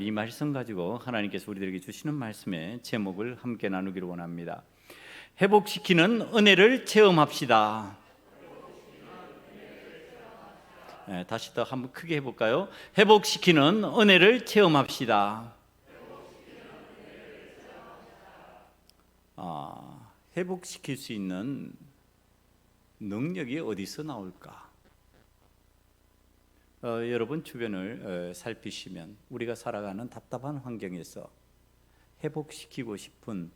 이 말씀 가지고 하나님께서 우리들에게 주시는 말씀의 제목을 함께 나누기를 원합니다. 회복시키는 은혜를 체험합시다. 다시 더 한번 크게 해볼까요? 회복시키는 은혜를 체험합시다. 회복시킬 수 있는 능력이 어디서 나올까? 여러분 주변을 살피시면 우리가 살아가는 답답한 환경에서 회복시키고 싶은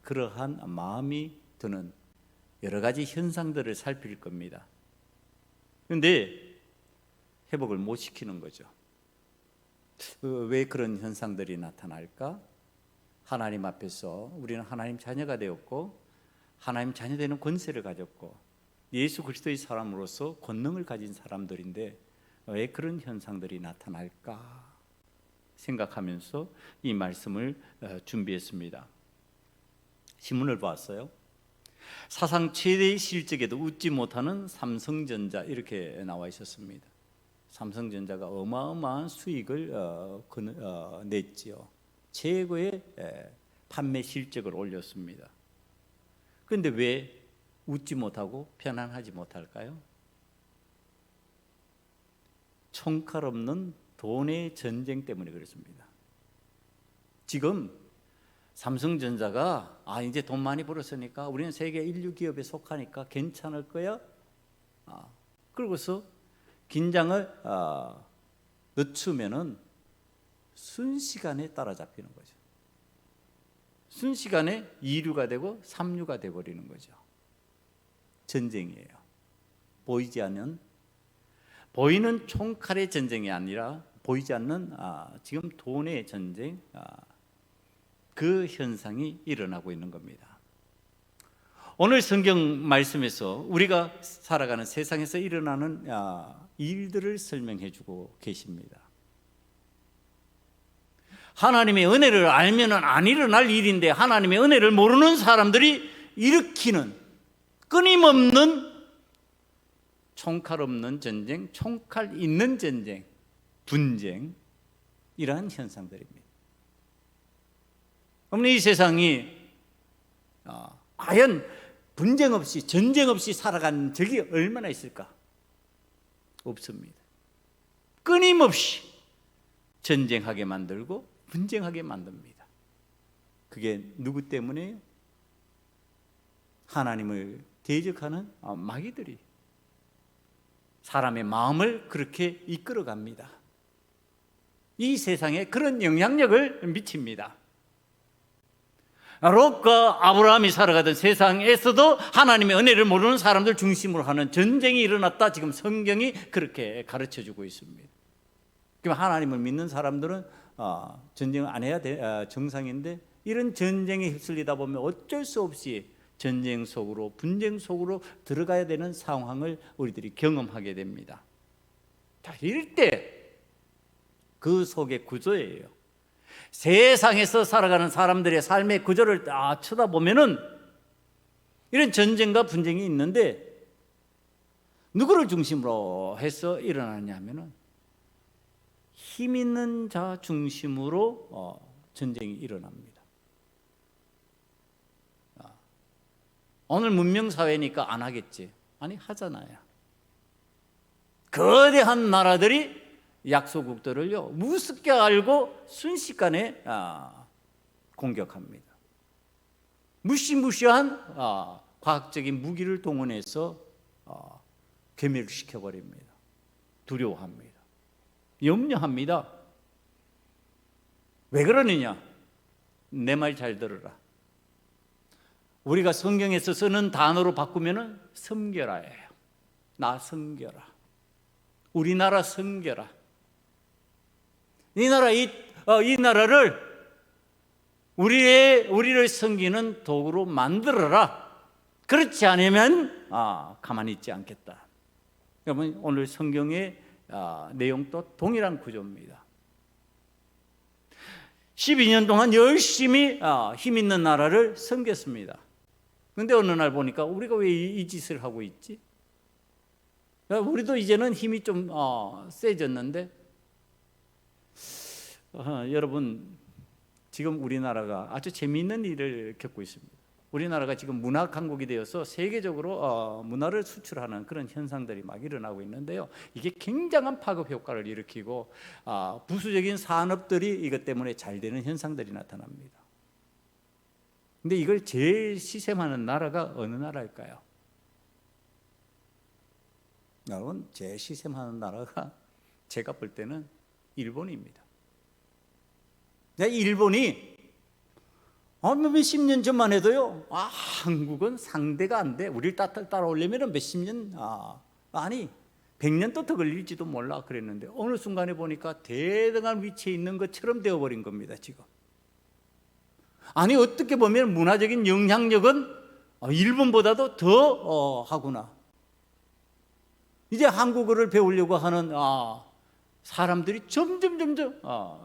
그러한 마음이 드는 여러 가지 현상들을 살필 겁니다. 그런데 회복을 못 시키는 거죠. 왜 그런 현상들이 나타날까? 하나님 앞에서 우리는 하나님 자녀가 되었고 하나님 자녀 되는 권세를 가졌고 예수 그리스도의 사람으로서 권능을 가진 사람들인데 왜 그런 현상들이 나타날까 생각하면서 이 말씀을 준비했습니다. 신문을 봤어요. 사상 최대의 실적에도 웃지 못하는 삼성전자 이렇게 나와 있었습니다. 삼성전자가 어마어마한 수익을 냈지요. 최고의 판매 실적을 올렸습니다. 그런데 왜 웃지 못하고 편안하지 못할까요? 총칼 없는 돈의 전쟁 때문에 그렇습니다. 지금 삼성전자가 이제 돈 많이 벌었으니까 우리는 세계 인류 기업에 속하니까 괜찮을 거야. 그러고서 긴장을 늦추면은 순식간에 따라잡히는 거죠. 순식간에 2류가 되고 3류가 되어버리는 거죠. 전쟁이에요. 보이지 않는, 보이는 총칼의 전쟁이 아니라 보이지 않는 지금 돈의 전쟁, 그 현상이 일어나고 있는 겁니다. 오늘 성경 말씀에서 우리가 살아가는 세상에서 일어나는 일들을 설명해 주고 계십니다. 하나님의 은혜를 알면 안 일어날 일인데 하나님의 은혜를 모르는 사람들이 일으키는 끊임없는 총칼 없는 전쟁, 총칼 있는 전쟁, 분쟁, 이러한 현상들입니다. 그러면 이 세상이 과연 분쟁 없이, 전쟁 없이 살아간 적이 얼마나 있을까? 없습니다. 끊임없이 전쟁하게 만들고 분쟁하게 만듭니다. 그게 누구 때문에요? 하나님을 대적하는 마귀들이 사람의 마음을 그렇게 이끌어갑니다. 이 세상에 그런 영향력을 미칩니다. 롯과 아브라함이 살아가던 세상에서도 하나님의 은혜를 모르는 사람들 중심으로 하는 전쟁이 일어났다. 지금 성경이 그렇게 가르쳐주고 있습니다. 그럼 하나님을 믿는 사람들은 전쟁을 안 해야 정상인데 이런 전쟁에 휩쓸리다 보면 어쩔 수 없이 전쟁 속으로, 분쟁 속으로 들어가야 되는 상황을 우리들이 경험하게 됩니다. 자, 이럴 때 그 속의 구조예요. 세상에서 살아가는 사람들의 삶의 구조를 다 쳐다보면은 이런 전쟁과 분쟁이 있는데 누구를 중심으로 해서 일어나냐면은 힘 있는 자 중심으로 전쟁이 일어납니다. 오늘 문명사회니까 안 하겠지. 아니, 하잖아요. 거대한 나라들이 약소국들을요 우습게 알고 순식간에 공격합니다. 무시무시한 과학적인 무기를 동원해서 괴멸을 시켜버립니다. 두려워합니다. 염려합니다. 왜 그러느냐? 내 말 잘 들으라. 우리가 성경에서 쓰는 단어로 바꾸면은 섬겨라예요. 나 섬겨라. 우리나라 섬겨라. 이 나라를 우리를 섬기는 도구로 만들어라. 그렇지 않으면 가만히 있지 않겠다. 여러분, 오늘 성경의 내용도 동일한 구조입니다. 12년 동안 열심히 힘 있는 나라를 섬겼습니다. 그런데 어느 날 보니까 우리가 왜 이 짓을 하고 있지? 우리도 이제는 힘이 좀 세졌는데 여러분, 지금 우리나라가 아주 재미있는 일을 겪고 있습니다. 우리나라가 지금 문화 강국이 되어서 세계적으로 문화를 수출하는 그런 현상들이 막 일어나고 있는데요. 이게 굉장한 파급 효과를 일으키고 부수적인 산업들이 이것 때문에 잘 되는 현상들이 나타납니다. 근데 이걸 제일 시샘하는 나라가 어느 나라일까요? 여러분, 제일 시샘하는 나라가 제가 볼 때는 일본입니다. 일본이 몇십 년 전만 해도요, 한국은 상대가 안 돼, 우리를 따라오려면 몇십 년, 아니 100년도 더 걸릴지도 몰라 그랬는데 어느 순간에 보니까 대등한 위치에 있는 것처럼 되어버린 겁니다. 지금 아니, 어떻게 보면 문화적인 영향력은 일본보다도 더 하구나. 이제 한국어를 배우려고 하는 사람들이 점점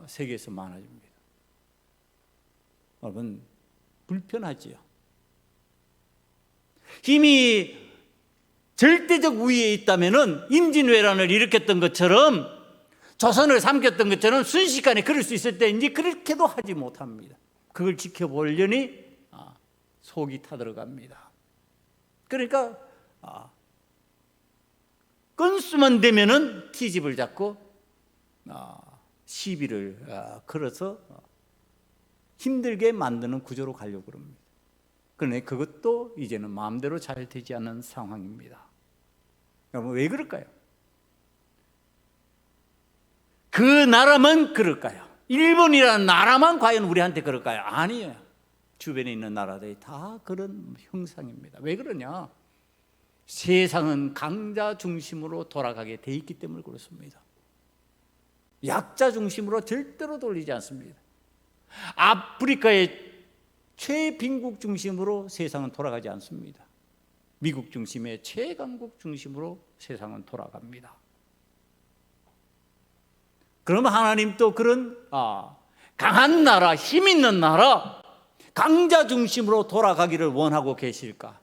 세계에서 많아집니다. 여러분, 불편하지요. 힘이 절대적 우위에 있다면은 임진왜란을 일으켰던 것처럼, 조선을 삼켰던 것처럼 순식간에 그럴 수 있을 때 이제 그렇게도 하지 못합니다. 그걸 지켜보려니 속이 타들어갑니다. 그러니까 건수만 되면은 티집을 잡고 시비를 걸어서 힘들게 만드는 구조로 가려고 그럽니다. 그런데 그것도 이제는 마음대로 잘 되지 않는 상황입니다. 여러분, 왜 그럴까요? 그 나라만 그럴까요? 일본이라는 나라만 과연 우리한테 그럴까요? 아니에요. 주변에 있는 나라들이 다 그런 형상입니다. 왜 그러냐? 세상은 강자 중심으로 돌아가게 돼 있기 때문에 그렇습니다. 약자 중심으로 절대로 돌리지 않습니다. 아프리카의 최빈국 중심으로 세상은 돌아가지 않습니다. 미국 중심의 최강국 중심으로 세상은 돌아갑니다. 그러면 하나님도 그런 강한 나라, 힘 있는 나라, 강자 중심으로 돌아가기를 원하고 계실까?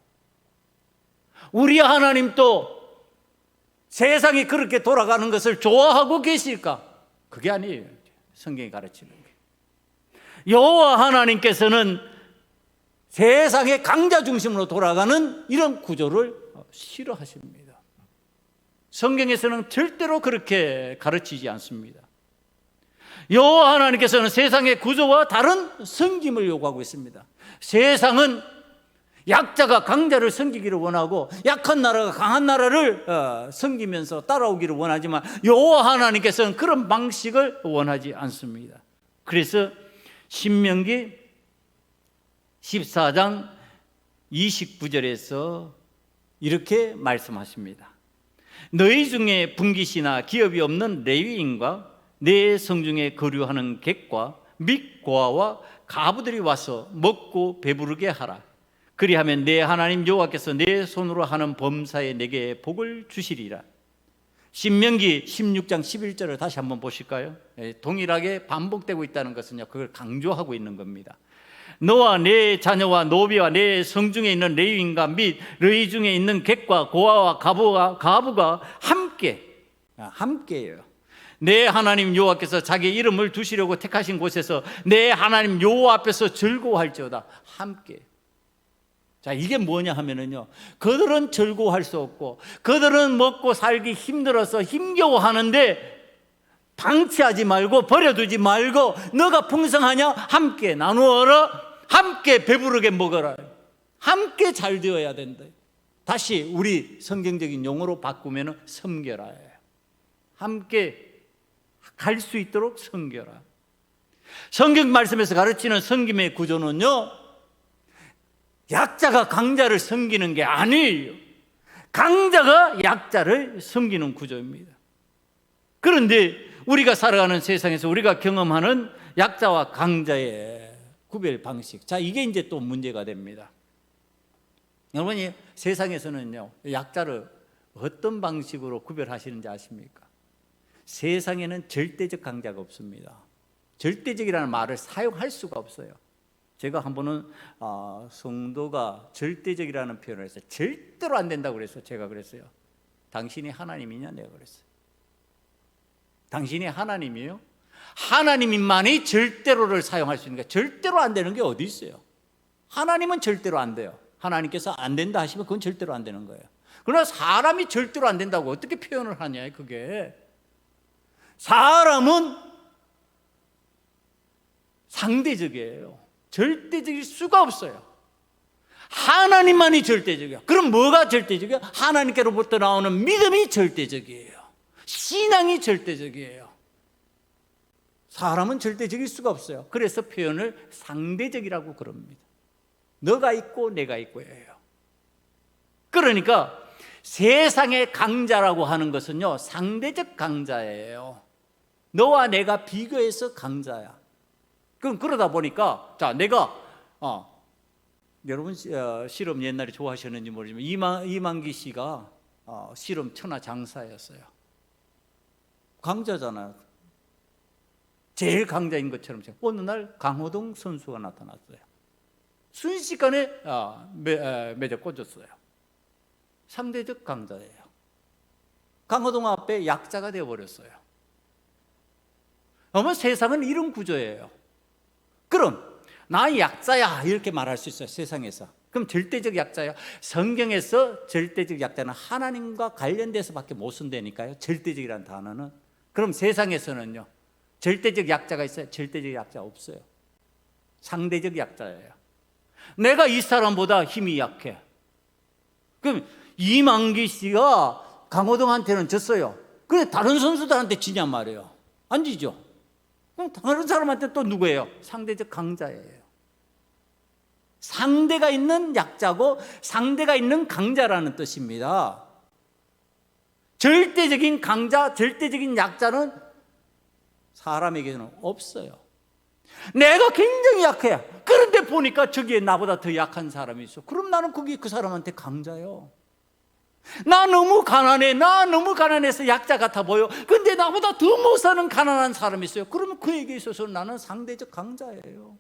우리 하나님도 세상이 그렇게 돌아가는 것을 좋아하고 계실까? 그게 아니에요. 성경이 가르치는 게. 여호와 하나님께서는 세상의 강자 중심으로 돌아가는 이런 구조를 싫어하십니다. 성경에서는 절대로 그렇게 가르치지 않습니다. 여호와 하나님께서는 세상의 구조와 다른 섬김을 요구하고 있습니다. 세상은 약자가 강자를 섬기기를 원하고 약한 나라가 강한 나라를 섬기면서 따라오기를 원하지만 여호와 하나님께서는 그런 방식을 원하지 않습니다. 그래서 신명기 14장 29절에서 이렇게 말씀하십니다. 너희 중에 분깃이나 기업이 없는 레위인과 내 성중에 거류하는 객과 및 고아와 가부들이 와서 먹고 배부르게 하라. 그리하면 내 하나님 여호와께서 내 손으로 하는 범사에 내게 복을 주시리라. 신명기 16장 11절을 다시 한번 보실까요? 동일하게 반복되고 있다는 것은요, 그걸 강조하고 있는 겁니다. 너와 내 자녀와 노비와 내 성중에 있는 레위인과 및 너희 중에 있는 객과 고아와 가부가 함께예요. 내 하나님 여호와께서 자기 이름을 두시려고 택하신 곳에서 내 하나님 여호와 앞에서 즐거워할지어다. 함께. 자, 이게 뭐냐 하면은요, 그들은 즐거워할 수 없고 그들은 먹고 살기 힘들어서 힘겨워하는데 방치하지 말고 버려두지 말고 너가 풍성하냐? 함께 나누어라. 함께 배부르게 먹어라. 함께 잘 되어야 된다. 다시 우리 성경적인 용어로 바꾸면 섬겨라. 함께 갈 수 있도록 섬겨라. 성경 말씀에서 가르치는 섬김의 구조는요, 약자가 강자를 섬기는 게 아니에요. 강자가 약자를 섬기는 구조입니다. 그런데 우리가 살아가는 세상에서 우리가 경험하는 약자와 강자의 구별 방식, 자, 이게 이제 또 문제가 됩니다. 여러분이 세상에서는요, 약자를 어떤 방식으로 구별하시는지 아십니까? 세상에는 절대적 강자가 없습니다. 절대적이라는 말을 사용할 수가 없어요. 제가 한 번은 성도가 절대적이라는 표현을 했어요. 절대로 안 된다고 그랬어요. 제가 그랬어요. 당신이 하나님이냐? 내가 그랬어요. 당신이 하나님이에요? 하나님만이 절대로를 사용할 수 있는 게 절대로 안 되는 게 어디 있어요? 하나님은 절대로 안 돼요. 하나님께서 안 된다 하시면 그건 절대로 안 되는 거예요. 그러나 사람이 절대로 안 된다고 어떻게 표현을 하냐, 그게. 사람은 상대적이에요. 절대적일 수가 없어요. 하나님만이 절대적이에요. 그럼 뭐가 절대적이에요? 하나님께로부터 나오는 믿음이 절대적이에요. 신앙이 절대적이에요. 사람은 절대적일 수가 없어요. 그래서 표현을 상대적이라고 그럽니다. 너가 있고 내가 있고예요. 그러니까 세상의 강자라고 하는 것은요, 상대적 강자예요. 너와 내가 비교해서 강자야. 그럼 그러다 보니까, 자, 내가 여러분 실험 옛날에 좋아하셨는지 모르지만 이만기 씨가 실험 천하장사였어요. 강자잖아요. 제일 강자인 것처럼. 어느 날 강호동 선수가 나타났어요. 순식간에 매저 꽂았어요. 상대적 강자예요. 강호동 앞에 약자가 되어버렸어요. 아마 세상은 이런 구조예요. 그럼 나 약자야 이렇게 말할 수 있어요, 세상에서. 그럼 절대적 약자예요. 성경에서 절대적 약자는 하나님과 관련돼서밖에 못 쓴다니까요, 절대적이라는 단어는. 그럼 세상에서는요, 절대적 약자가 있어요? 절대적 약자 없어요. 상대적 약자예요. 내가 이 사람보다 힘이 약해. 그럼 이만기 씨가 강호동한테는 졌어요. 근데 다른 선수들한테 지냔 말이에요. 안 지죠? 그럼 다른 사람한테 또 누구예요? 상대적 강자예요. 상대가 있는 약자고 상대가 있는 강자라는 뜻입니다. 절대적인 강자, 절대적인 약자는 사람에게는 없어요. 내가 굉장히 약해. 그런데 보니까 저기에 나보다 더 약한 사람이 있어. 그럼 나는 그 사람한테 강자요. 나 너무 가난해. 나 너무 가난해서 약자 같아 보여. 근데 나보다 더 못 사는 가난한 사람이 있어요. 그러면 그에게 있어서 나는 상대적 강자예요.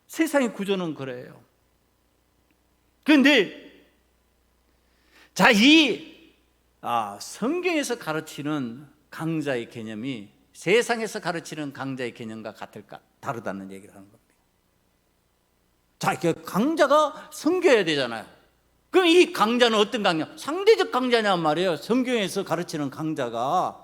세상의 구조는 그래요. 그런데 자, 성경에서 가르치는 강자의 개념이 세상에서 가르치는 강자의 개념과 같을까? 다르다는 얘기를 하는 겁니다. 자, 강자가 섬겨야 되잖아요. 그럼 이 강자는 어떤 강자? 상대적 강자냔 말이에요. 성경에서 가르치는 강자가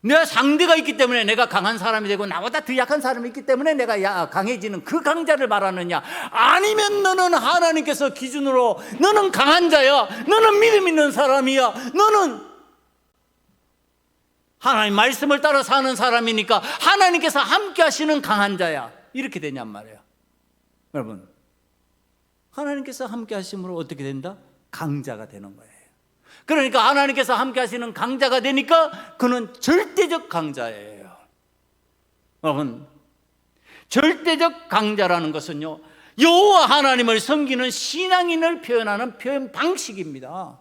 내가 상대가 있기 때문에 내가 강한 사람이 되고 나보다 더 약한 사람이 있기 때문에 내가 강해지는 그 강자를 말하느냐, 아니면 너는 하나님께서 기준으로 너는 강한 자야, 너는 믿음 있는 사람이야, 너는 하나님 말씀을 따라 사는 사람이니까 하나님께서 함께 하시는 강한 자야, 이렇게 되냔 말이에요. 여러분, 하나님께서 함께 하심으로 어떻게 된다? 강자가 되는 거예요. 그러니까 하나님께서 함께 하시는 강자가 되니까 그는 절대적 강자예요. 여러분, 절대적 강자라는 것은요, 여호와 하나님을 섬기는 신앙인을 표현하는 표현 방식입니다.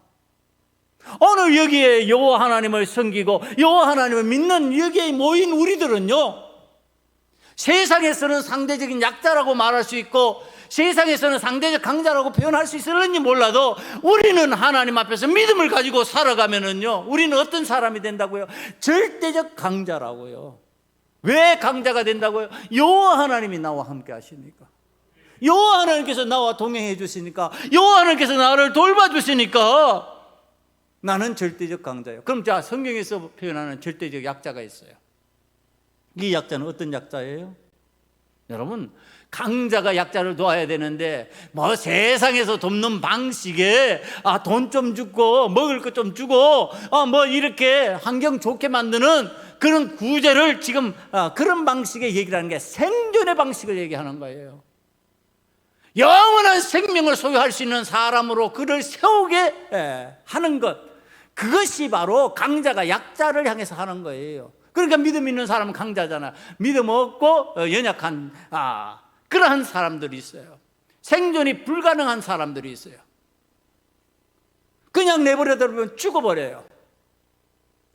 오늘 여기에 여호와 하나님을 섬기고 여호와 하나님을 믿는 여기에 모인 우리들은요, 세상에서는 상대적인 약자라고 말할 수 있고 세상에서는 상대적 강자라고 표현할 수 있을는지 몰라도 우리는 하나님 앞에서 믿음을 가지고 살아가면은요, 우리는 어떤 사람이 된다고요? 절대적 강자라고요. 왜 강자가 된다고요? 여호와 하나님이 나와 함께 하시니까, 여호와 하나님께서 나와 동행해 주시니까, 여호와 하나님께서 나를 돌봐주시니까 나는 절대적 강자예요. 그럼 자, 성경에서 표현하는 절대적 약자가 있어요. 이 약자는 어떤 약자예요? 여러분, 강자가 약자를 도와야 되는데 세상에서 돕는 방식에 돈 좀 주고 먹을 것 좀 주고 이렇게 환경 좋게 만드는 그런 구제를 지금 그런 방식의 얘기를 하는 게 생존의 방식을 얘기하는 거예요. 영원한 생명을 소유할 수 있는 사람으로 그를 세우게 하는 것, 그것이 바로 강자가 약자를 향해서 하는 거예요. 그러니까 믿음 있는 사람은 강자잖아. 믿음 없고 연약한 그러한 사람들이 있어요. 생존이 불가능한 사람들이 있어요. 그냥 내버려두면 죽어버려요.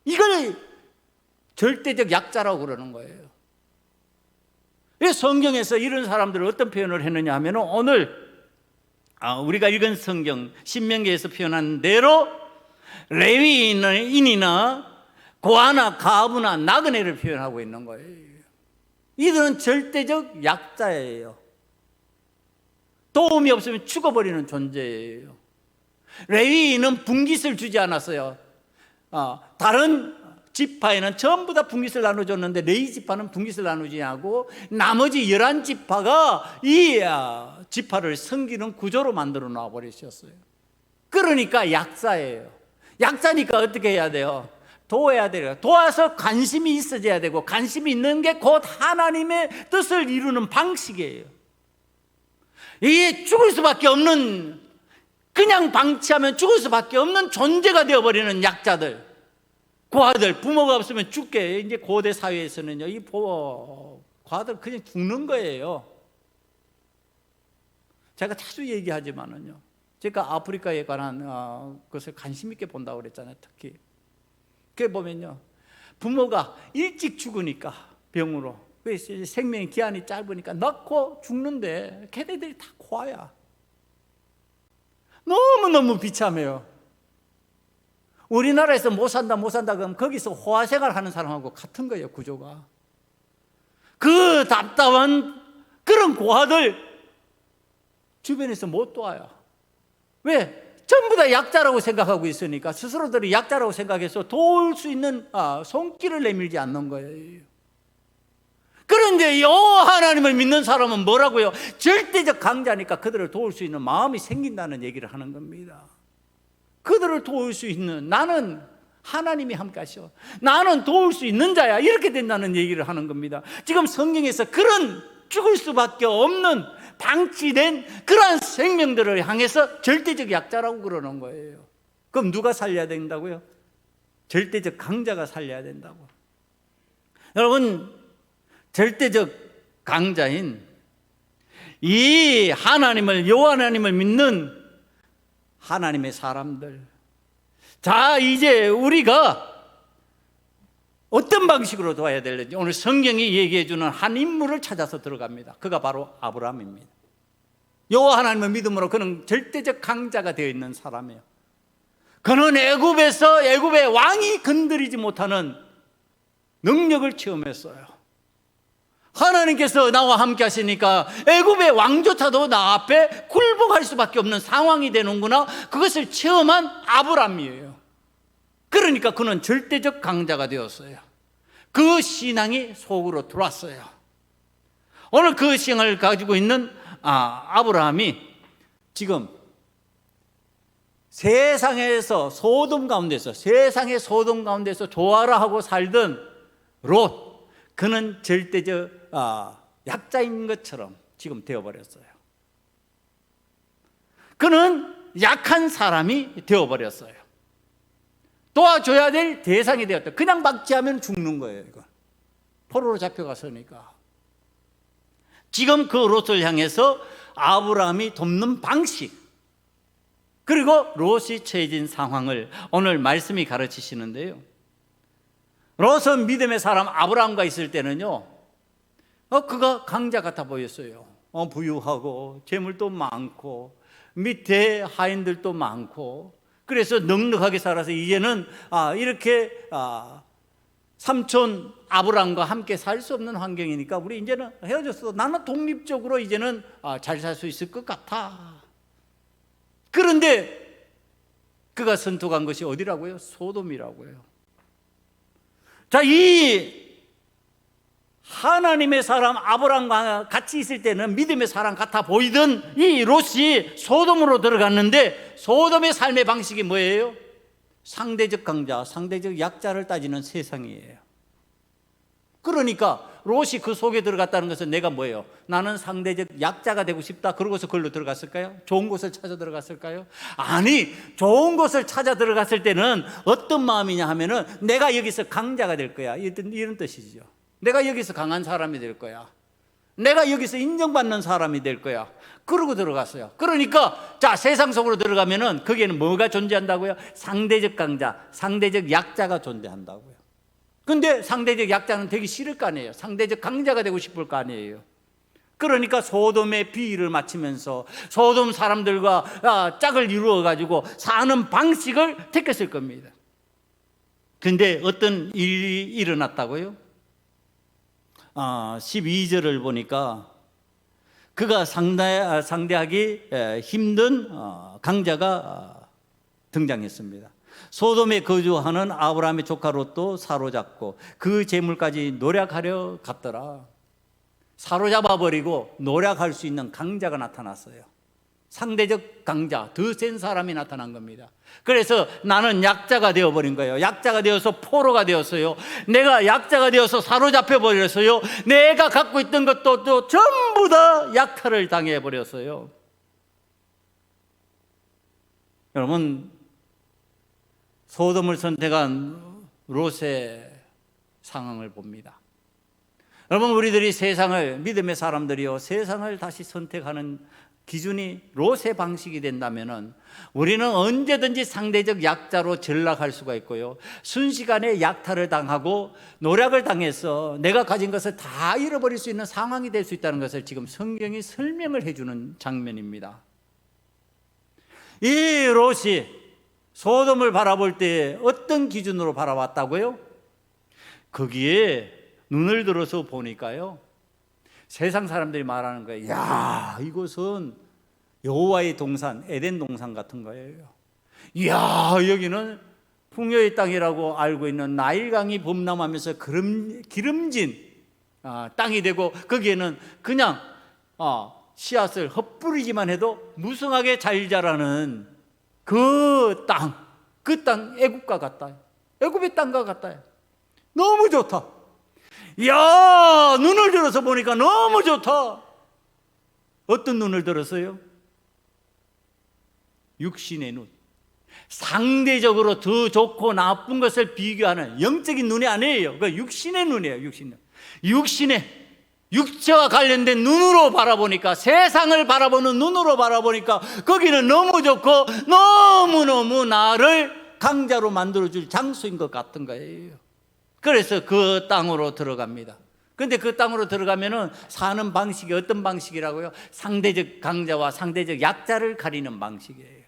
이걸 절대적 약자라고 그러는 거예요. 성경에서 이런 사람들을 어떤 표현을 했느냐 하면, 오늘 우리가 읽은 성경 신명기에서 표현한 대로 레위인이나 고아나 가부나 나그네를 표현하고 있는 거예요. 이들은 절대적 약자예요. 도움이 없으면 죽어버리는 존재예요. 레위인은 분깃을 주지 않았어요. 다른 지파에는 전부 다 분깃을 나눠줬는데 레위 지파는 분깃을 나누지 않고 나머지 11지파가 이 지파를 섬기는 구조로 만들어 놔버리셨어요. 그러니까 약자예요. 약자니까 어떻게 해야 돼요? 도와야 돼요. 도와서 관심이 있어져야 되고, 관심이 있는 게 곧 하나님의 뜻을 이루는 방식이에요. 이게 죽을 수밖에 없는, 그냥 방치하면 죽을 수밖에 없는 존재가 되어버리는 약자들, 고아들, 부모가 없으면 죽게. 이제 고대 사회에서는요, 이 고아들 그냥 죽는 거예요. 제가 자주 얘기하지만은요, 제가 아프리카에 관한 것을 관심 있게 본다고 그랬잖아요. 특히 그게 보면요, 부모가 일찍 죽으니까 병으로, 생명의 기한이 짧으니까 낳고 죽는데 걔네들이 다 고아야. 너무너무 비참해요. 우리나라에서 못 산다 그러면 거기서 호화생활 하는 사람하고 같은 거예요, 구조가. 그 답답한 그런 고아들 주변에서 못 도와요. 왜? 전부 다 약자라고 생각하고 있으니까, 스스로들이 약자라고 생각해서 도울 수 있는 손길을 내밀지 않는 거예요. 그런데 여호와 하나님을 믿는 사람은 뭐라고요? 절대적 강자니까 그들을 도울 수 있는 마음이 생긴다는 얘기를 하는 겁니다. 그들을 도울 수 있는, 나는 하나님이 함께 하셔, 나는 도울 수 있는 자야, 이렇게 된다는 얘기를 하는 겁니다. 지금 성경에서 그런 죽을 수밖에 없는 방치된 그러한 생명들을 향해서 절대적 약자라고 그러는 거예요. 그럼 누가 살려야 된다고요? 절대적 강자가 살려야 된다고. 여러분, 절대적 강자인 이 하나님을, 여호와 하나님을 믿는 하나님의 사람들, 자, 이제 우리가 어떤 방식으로 도와야 되는지 오늘 성경이 얘기해 주는 한 인물을 찾아서 들어갑니다. 그가 바로 아브라함입니다. 여호와 하나님을 믿음으로 그는 절대적 강자가 되어 있는 사람이에요. 그는 애굽의 왕이 건드리지 못하는 능력을 체험했어요. 하나님께서 나와 함께 하시니까 애굽의 왕조차도 나 앞에 굴복할 수밖에 없는 상황이 되는구나, 그것을 체험한 아브라함이에요. 그러니까 그는 절대적 강자가 되었어요. 그 신앙이 속으로 들어왔어요. 오늘 그 신앙을 가지고 있는 아브라함이 지금 세상의 소돔 가운데서 조화라 하고 살던 롯, 그는 절대적 약자인 것처럼 지금 되어버렸어요. 그는 약한 사람이 되어버렸어요. 도와줘야 될 대상이 되었다. 그냥 방치하면 죽는 거예요. 이거 포로로 잡혀갔으니까. 지금 그 롯을 향해서 아브라함이 돕는 방식, 그리고 롯이 처해진 상황을 오늘 말씀이 가르치시는데요. 롯은 믿음의 사람 아브라함과 있을 때는요, 그가 강자 같아 보였어요. 부유하고 재물도 많고 밑에 하인들도 많고, 그래서 넉넉하게 살아서 이제는 이렇게 삼촌 아브라함과 함께 살 수 없는 환경이니까 우리 이제는 헤어졌어. 나는 독립적으로 이제는 잘 살 수 있을 것 같아. 그런데 그가 선택한 것이 어디라고요? 소돔이라고요. 자, 이 하나님의 사람 아브라함과 같이 있을 때는 믿음의 사람 같아 보이던 이 롯이 소돔으로 들어갔는데, 소돔의 삶의 방식이 뭐예요? 상대적 강자, 상대적 약자를 따지는 세상이에요. 그러니까 롯이 그 속에 들어갔다는 것은 내가 뭐예요? 나는 상대적 약자가 되고 싶다, 그러고서 그걸로 들어갔을까요? 좋은 곳을 찾아 들어갔을까요? 아니, 좋은 곳을 찾아 들어갔을 때는 어떤 마음이냐 하면은 내가 여기서 강자가 될 거야, 이런 뜻이죠. 내가 여기서 강한 사람이 될 거야, 내가 여기서 인정받는 사람이 될 거야, 그러고 들어갔어요. 그러니까 자, 세상 속으로 들어가면은 거기에는 뭐가 존재한다고요? 상대적 강자, 상대적 약자가 존재한다고요. 근데 상대적 약자는 되기 싫을 거 아니에요. 상대적 강자가 되고 싶을 거 아니에요. 그러니까 소돔의 비위를 맞추면서 소돔 사람들과 짝을 이루어 가지고 사는 방식을 택했을 겁니다. 근데 어떤 일이 일어났다고요? 12절을 보니까 그가 상대하기 힘든 강자가 등장했습니다. 소돔에 거주하는 아브라함의 조카 롯도 사로잡고 그 재물까지 노략하려 갔더라. 사로잡아버리고 노략할 수 있는 강자가 나타났어요. 상대적 강자, 더 센 사람이 나타난 겁니다. 그래서 나는 약자가 되어버린 거예요. 약자가 되어서 포로가 되었어요. 내가 약자가 되어서 사로잡혀 버렸어요. 내가 갖고 있던 것도 또 전부 다 약탈을 당해버렸어요. 여러분, 소돔을 선택한 롯의 상황을 봅니다. 여러분, 우리들이 세상을, 믿음의 사람들이요, 세상을 다시 선택하는 기준이 롯의 방식이 된다면 우리는 언제든지 상대적 약자로 전락할 수가 있고요, 순식간에 약탈을 당하고 노략을 당해서 내가 가진 것을 다 잃어버릴 수 있는 상황이 될 수 있다는 것을 지금 성경이 설명을 해주는 장면입니다. 이 롯이 소돔을 바라볼 때 어떤 기준으로 바라봤다고요? 거기에 눈을 들어서 보니까요, 세상 사람들이 말하는 거예요. 야, 이곳은 여호와의 동산, 에덴 동산 같은 거예요. 야, 여기는 풍요의 땅이라고 알고 있는 나일강이 범람하면서 기름진 땅이 되고, 거기에는 그냥 씨앗을 헛뿌리기만 해도 무성하게 잘 자라는 그 땅 애굽과 같다. 애굽의 땅과 같다. 너무 좋다. 이야, 눈을 들어서 보니까 너무 좋다. 어떤 눈을 들었어요? 육신의 눈. 상대적으로 더 좋고 나쁜 것을 비교하는 영적인 눈이 아니에요. 그 육신의 눈이에요. 육신의 육체와 관련된 눈으로 바라보니까, 세상을 바라보는 눈으로 바라보니까 거기는 너무 좋고 너무너무 나를 강자로 만들어줄 장소인 것 같은 거예요. 그래서 그 땅으로 들어갑니다. 근데 그 땅으로 들어가면은 사는 방식이 어떤 방식이라고요? 상대적 강자와 상대적 약자를 가리는 방식이에요.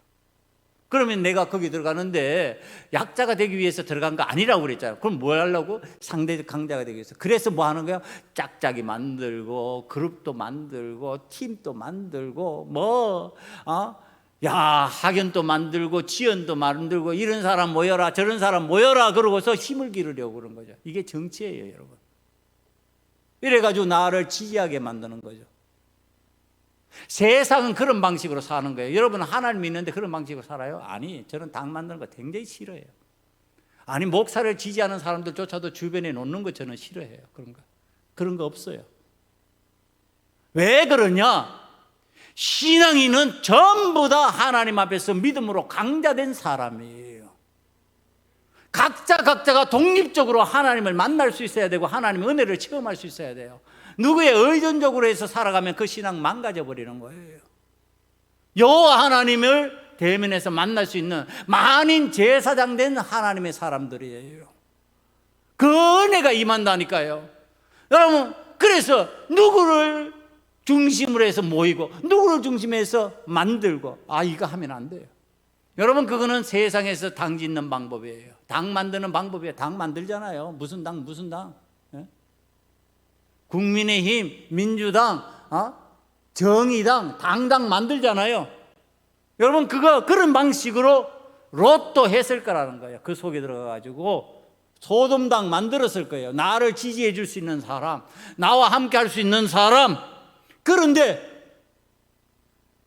그러면 내가 거기 들어가는데 약자가 되기 위해서 들어간 거 아니라고 그랬잖아요. 그럼 뭘 하려고? 상대적 강자가 되기 위해서. 그래서 뭐 하는 거예요? 짝짝이 만들고, 그룹도 만들고, 팀도 만들고, 학연도 만들고, 지연도 만들고, 이런 사람 모여라, 저런 사람 모여라, 그러고서 힘을 기르려고 그런 거죠. 이게 정치예요, 여러분. 이래가지고 나를 지지하게 만드는 거죠. 세상은 그런 방식으로 사는 거예요. 여러분, 하나님 믿는데 그런 방식으로 살아요? 아니, 저는 당 만드는 거 굉장히 싫어해요. 아니, 목사를 지지하는 사람들조차도 주변에 놓는 거 저는 싫어해요. 그런 거 없어요. 왜 그러냐? 신앙인은 전부 다 하나님 앞에서 믿음으로 강자된 사람이에요. 각자가 독립적으로 하나님을 만날 수 있어야 되고, 하나님의 은혜를 체험할 수 있어야 돼요. 누구의 의존적으로 해서 살아가면 그 신앙 망가져 버리는 거예요. 여호와 하나님을 대면해서 만날 수 있는 만인 제사장 된 하나님의 사람들이에요. 그 은혜가 임한다니까요. 여러분, 그래서 누구를 중심으로 해서 모이고, 누구를 중심해서 만들고, 이거 하면 안 돼요. 여러분, 그거는 세상에서 당 짓는 방법이에요. 당 만드는 방법이에요. 당 만들잖아요. 무슨 당? 예? 국민의힘, 민주당, 정의당, 당당 만들잖아요. 여러분, 그런 방식으로 롯도 했을 거라는 거예요. 그 속에 들어가가지고 소돔당 만들었을 거예요. 나를 지지해 줄 수 있는 사람, 나와 함께 할 수 있는 사람. 그런데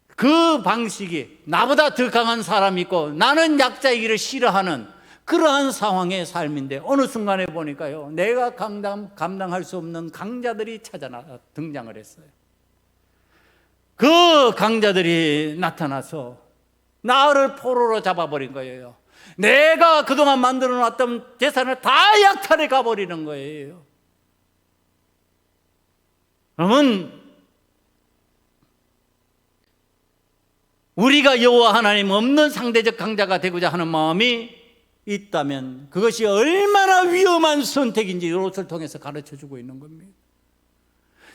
그 방식이 나보다 더 강한 사람이 있고 나는 약자이기를 싫어하는 그러한 상황의 삶인데, 어느 순간에 보니까요, 내가 감당할 수 없는 강자들이 등장을 했어요. 그 강자들이 나타나서 나를 포로로 잡아버린 거예요. 내가 그동안 만들어 놨던 재산을 다 약탈해 가버리는 거예요. 여러분, 우리가 여호와 하나님 없는 상대적 강자가 되고자 하는 마음이 있다면 그것이 얼마나 위험한 선택인지 롯을 통해서 가르쳐주고 있는 겁니다.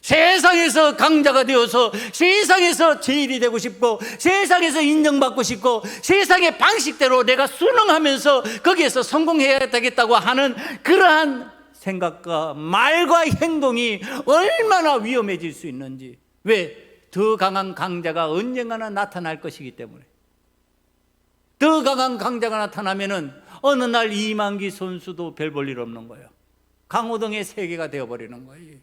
세상에서 강자가 되어서 세상에서 제일이 되고 싶고 세상에서 인정받고 싶고 세상의 방식대로 내가 순응하면서 거기에서 성공해야 되겠다고 하는 그러한 생각과 말과 행동이 얼마나 위험해질 수 있는지. 왜? 더 강한 강자가 언젠가나 나타날 것이기 때문에. 더 강한 강자가 나타나면은 어느 날 이만기 선수도 별 볼 일 없는 거예요. 강호동의 세계가 되어버리는 거예요.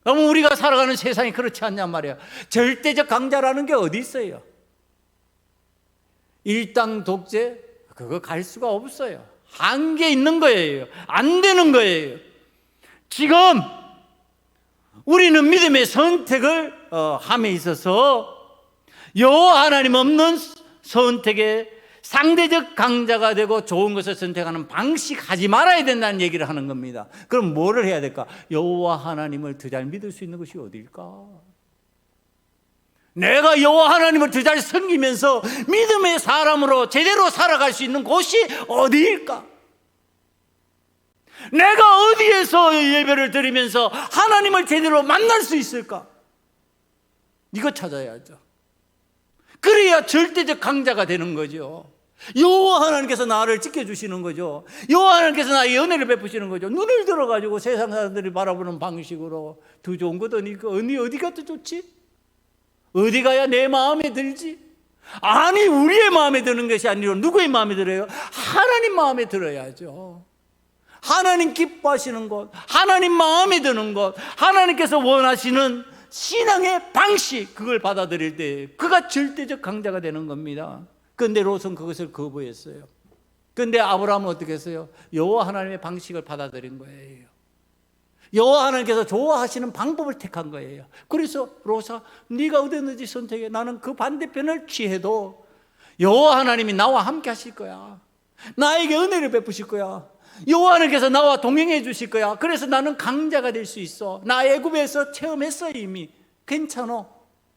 너무 우리가 살아가는 세상이 그렇지 않냔 말이야. 절대적 강자라는 게 어디 있어요? 일당 독재? 그거 갈 수가 없어요. 한계 있는 거예요. 안 되는 거예요. 지금 우리는 믿음의 선택을 함에 있어서 여호와 하나님 없는 선택에 상대적 강자가 되고 좋은 것을 선택하는 방식 하지 말아야 된다는 얘기를 하는 겁니다. 그럼 뭐를 해야 될까? 여호와 하나님을 더 잘 믿을 수 있는 것이 어디일까? 내가 여호와 하나님을 더 잘 섬기면서 믿음의 사람으로 제대로 살아갈 수 있는 곳이 어디일까? 내가 어디에서 예배를 드리면서 하나님을 제대로 만날 수 있을까? 이거 찾아야죠. 그래야 절대적 강자가 되는 거죠. 여호와 하나님께서 나를 지켜주시는 거죠. 여호와 하나님께서 나의 은혜를 베푸시는 거죠. 눈을 들어가지고 세상 사람들이 바라보는 방식으로 더 좋은 것 어디가 더 좋지? 어디 가야 내 마음에 들지? 아니, 우리의 마음에 드는 것이 아니라 누구의 마음에 들어요? 하나님 마음에 들어야죠. 하나님 기뻐하시는 것, 하나님 마음에 드는 것, 하나님께서 원하시는 신앙의 방식, 그걸 받아들일 때 그가 절대적 강자가 되는 겁니다. 그런데 롯은 그것을 거부했어요. 그런데 아브라함은 어떻게 했어요? 여호와 하나님의 방식을 받아들인 거예요. 여호와 하나님께서 좋아하시는 방법을 택한 거예요. 그래서 롯아, 네가 어디든지 선택해. 나는 그 반대편을 취해도 여호와 하나님이 나와 함께 하실 거야. 나에게 은혜를 베푸실 거야. 여호와 하나님께서 나와 동행해 주실 거야. 그래서 나는 강자가 될 수 있어. 나 애굽에서 체험했어 이미. 괜찮아.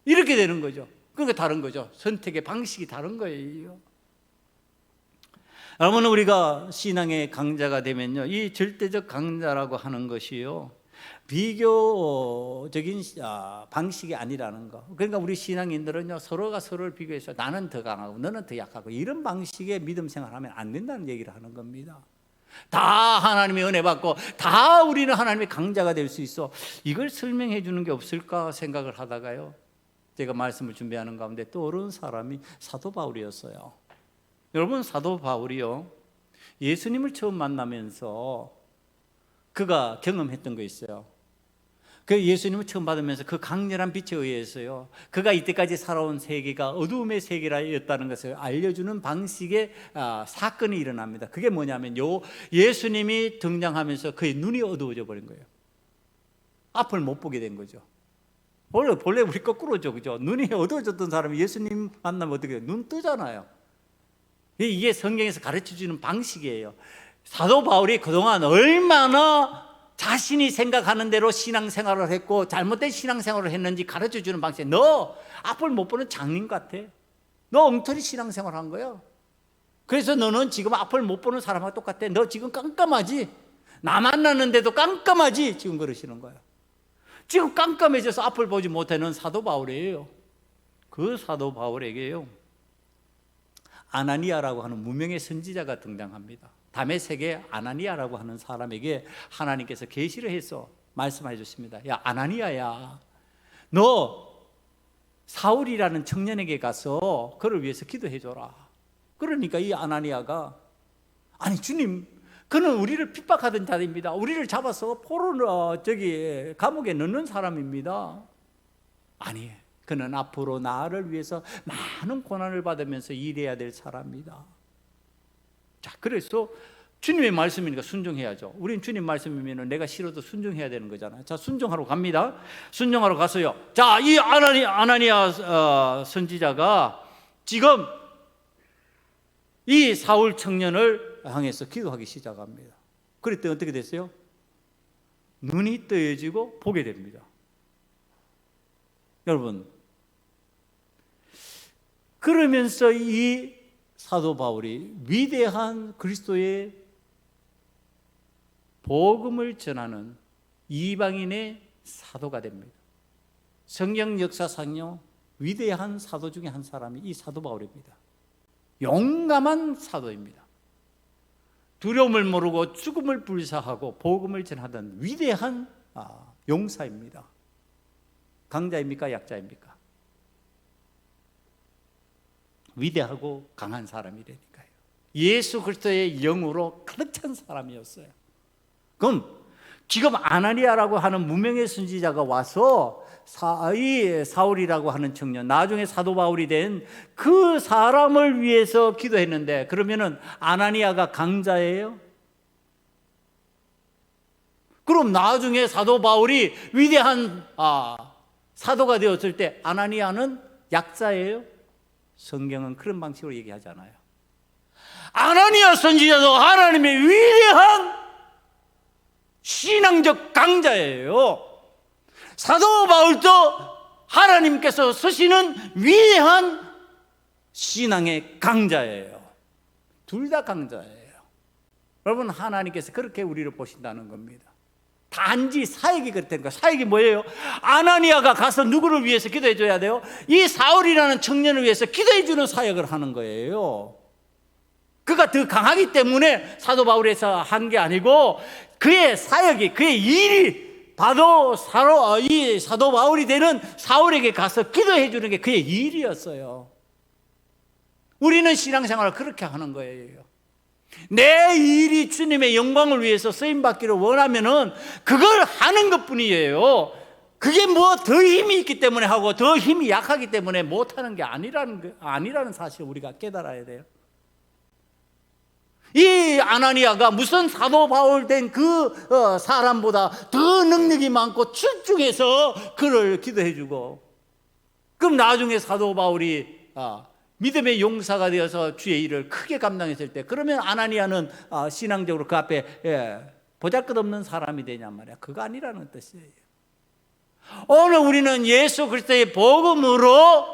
이렇게 되는 거죠. 그러니까 다른 거죠. 선택의 방식이 다른 거예요. 여러분, 우리가 신앙의 강자가 되면요, 이 절대적 강자라고 하는 것이요, 비교적인 방식이 아니라는 거. 그러니까 우리 신앙인들은요, 서로가 서로를 비교해서 나는 더 강하고 너는 더 약하고 이런 방식의 믿음 생활하면 안 된다는 얘기를 하는 겁니다. 다 하나님의 은혜 받고 다 우리는 하나님의 강자가 될 수 있어. 이걸 설명해 주는 게 없을까 생각을 하다가요, 제가 말씀을 준비하는 가운데 떠오른 사람이 사도 바울이었어요. 여러분, 사도 바울이요, 예수님을 처음 만나면서 그가 경험했던 거 있어요. 그 예수님을 처음 받으면서 그 강렬한 빛에 의해서요, 그가 이때까지 살아온 세계가 어두움의 세계라였다는 것을 알려주는 방식의 사건이 일어납니다. 그게 뭐냐면 예수님이 등장하면서 그의 눈이 어두워져 버린 거예요. 앞을 못 보게 된 거죠. 원래 우리 거꾸로죠, 그죠? 눈이 어두워졌던 사람이 예수님 만나면 어떻게 해요? 눈 뜨잖아요. 이게 성경에서 가르쳐주는 방식이에요. 사도 바울이 그동안 얼마나 자신이 생각하는 대로 신앙생활을 했고 잘못된 신앙생활을 했는지 가르쳐주는 방식이에요. 너 앞을 못 보는 장님 같아. 너 엉터리 신앙생활 한 거야. 그래서 너는 지금 앞을 못 보는 사람하고 똑같아. 너 지금 깜깜하지? 나 만났는데도 깜깜하지? 지금 그러시는 거예요. 지금 깜깜해져서 앞을 보지 못하는 사도 바울이에요. 그 사도 바울에게요, 아나니아라고 하는 무명의 선지자가 등장합니다. 다메섹의 아나니아라고 하는 사람에게 하나님께서 계시를 해서 말씀해 주십니다. 야, 아나니아야, 너 사울이라는 청년에게 가서 그를 위해서 기도해 줘라. 그러니까 이 아나니아가, 아니 주님, 그는 우리를 핍박하던 자입니다. 우리를 잡아서 감옥에 넣는 사람입니다. 아니, 그는 앞으로 나를 위해서 많은 고난을 받으면서 일해야 될 사람입니다. 자, 그래서 주님의 말씀이니까 순종해야죠. 우린 주님 말씀이면 내가 싫어도 순종해야 되는 거잖아요. 자, 순종하러 갑니다. 순종하러 가서요, 자, 이 아나니아 선지자가 지금 이 사울 청년을 향해서 기도하기 시작합니다. 그랬더니 어떻게 됐어요? 눈이 뜨여지고 보게 됩니다. 여러분, 그러면서 이 사도 바울이 위대한 그리스도의 복음을 전하는 이방인의 사도가 됩니다. 성경 역사상요 위대한 사도 중에 한 사람이 이 사도 바울입니다. 용감한 사도입니다. 두려움을 모르고 죽음을 불사하고 복음을 전하던 위대한 용사입니다. 강자입니까? 약자입니까? 위대하고 강한 사람이라니까요. 예수 그리스도의 영으로 가득 찬 사람이었어요. 그럼 지금 아나니아라고 하는 무명의 선지자가 와서 이 사울이라고 하는 청년, 나중에 사도 바울이 된 그 사람을 위해서 기도했는데, 그러면은 아나니아가 강자예요? 그럼 나중에 사도 바울이 위대한 사도가 되었을 때 아나니아는 약자예요? 성경은 그런 방식으로 얘기하잖아요. 아나니아 선지자도 하나님의 위대한 신앙적 강자예요. 사도 바울도 하나님께서 쓰시는 위대한 신앙의 강자예요. 둘 다 강자예요. 여러분, 하나님께서 그렇게 우리를 보신다는 겁니다. 단지 사역이 그렇다니까. 사역이 뭐예요? 아나니아가 가서 누구를 위해서 기도해 줘야 돼요? 이 사울이라는 청년을 위해서 기도해 주는 사역을 하는 거예요. 그가 더 강하기 때문에 사도 바울에서 한 게 아니고, 그의 사역이, 그의 일이 바로 이 사도 바울이 되는 사울에게 가서 기도해 주는 게 그의 일이었어요. 우리는 신앙생활을 그렇게 하는 거예요. 내 일이 주님의 영광을 위해서 쓰임받기를 원하면은 그걸 하는 것 뿐이에요. 그게 뭐 더 힘이 있기 때문에 하고 더 힘이 약하기 때문에 못하는 게 아니라는 사실을 우리가 깨달아야 돼요. 이 아나니아가 무슨 사도 바울 된 그 사람보다 더 능력이 많고 출중해서 그를 기도해 주고, 그럼 나중에 사도 바울이 믿음의 용사가 되어서 주의 일을 크게 감당했을 때, 그러면 아나니아는 신앙적으로 그 앞에 보잘것없는 사람이 되냔 말이야. 그거 아니라는 뜻이에요. 오늘 우리는 예수 그리스도의 복음으로